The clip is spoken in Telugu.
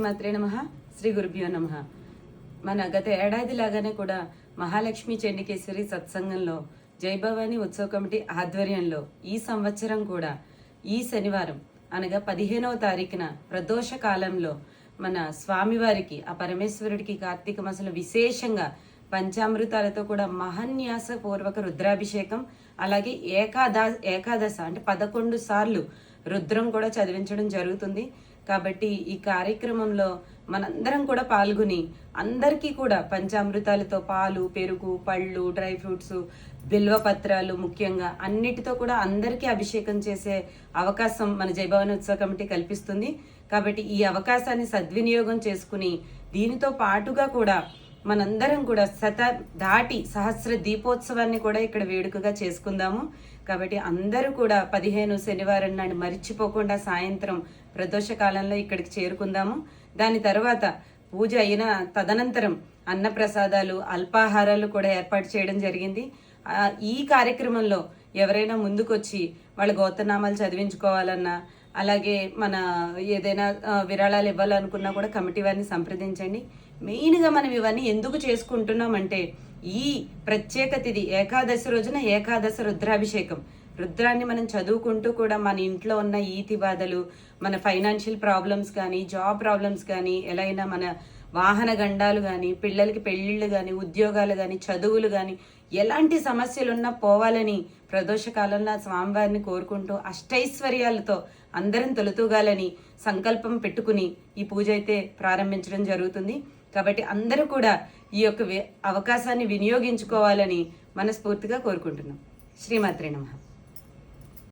శ్రీమాత్రే నమః. శ్రీ గురుభ్యో నమః. మన గత ఏడాది లాగానే కూడా మహాలక్ష్మి చెండికేశ్వరి సత్సంగంలో జైభవాని ఉత్సవ కమిటీ ఆధ్వర్యంలో ఈ సంవత్సరం కూడా ఈ శనివారం అనగా 15వ తారీఖున ప్రదోష కాలంలో మన స్వామివారికి ఆ పరమేశ్వరుడికి కార్తీక మాసంలో విశేషంగా పంచామృతాలతో కూడా మహాన్యాస పూర్వక రుద్రాభిషేకం, అలాగే ఏకాదశ అంటే 11 సార్లు రుద్రం కూడా చదివించడం జరుగుతుంది. కాబట్టి ఈ కార్యక్రమంలో మనందరం కూడా పాల్గొని అందరికీ కూడా పంచామృతాలతో పాలు, పెరుగు, పళ్ళు, డ్రై ఫ్రూట్స్, బిల్వపత్రాలు ముఖ్యంగా అన్నిటితో కూడా అందరికీ అభిషేకం చేసే అవకాశం మన జైభవాని ఉత్సవ కమిటీ కల్పిస్తుంది. కాబట్టి ఈ అవకాశాన్ని సద్వినియోగం చేసుకుని దీనితో పాటుగా కూడా మనందరం కూడా దాటి సహస్ర దీపోత్సవాన్ని కూడా ఇక్కడ వేడుకగా చేసుకుందాము. కాబట్టి అందరూ కూడా 15 శనివారం నాడు మరిచిపోకుండా సాయంత్రం ప్రదోష కాలంలో ఇక్కడికి చేరుకుందాము. దాని తర్వాత పూజ అయిన తదనంతరం అన్నప్రసాదాలు, అల్పాహారాలు కూడా ఏర్పాటు చేయడం జరిగింది. ఈ కార్యక్రమంలో ఎవరైనా ముందుకొచ్చి వాళ్ళ గోత్రనామాలు చదివించుకోవాలన్నా, అలాగే మన ఏదైనా విరాళాలు ఇవ్వాలనుకున్నా కూడా కమిటీ వారిని సంప్రదించండి. మెయిన్గా మనం ఇవన్నీ ఎందుకు చేసుకుంటున్నామంటే ఈ ప్రత్యేక తిథి ఏకాదశి రోజున ఏకాదశ రుద్రాభిషేకం. రుద్రాన్ని మనం చదువుకుంటూ కూడా మన ఇంట్లో ఉన్న ఈతి బాధలు, మన ఫైనాన్షియల్ ప్రాబ్లమ్స్ కానీ, జాబ్ ప్రాబ్లమ్స్ కానీ, ఎలా అయినా మన వాహన గండాలు కానీ, పిల్లలకి పెళ్ళిళ్ళు కానీ, ఉద్యోగాలు కానీ, చదువులు కానీ, ఎలాంటి సమస్యలున్నా పోవాలని ప్రదోష కాలంలో స్వామివారిని కోరుకుంటూ అష్టైశ్వర్యాలతో అందరం తొలతూగాలని సంకల్పం పెట్టుకుని ఈ పూజ అయితే ప్రారంభించడం జరుగుతుంది. కాబట్టి అందరూ కూడా ఈ యొక్క అవకాశాన్ని వినియోగించుకోవాలని మనస్ఫూర్తిగా కోరుకుంటున్నాం. శ్రీమాత్రే నమః.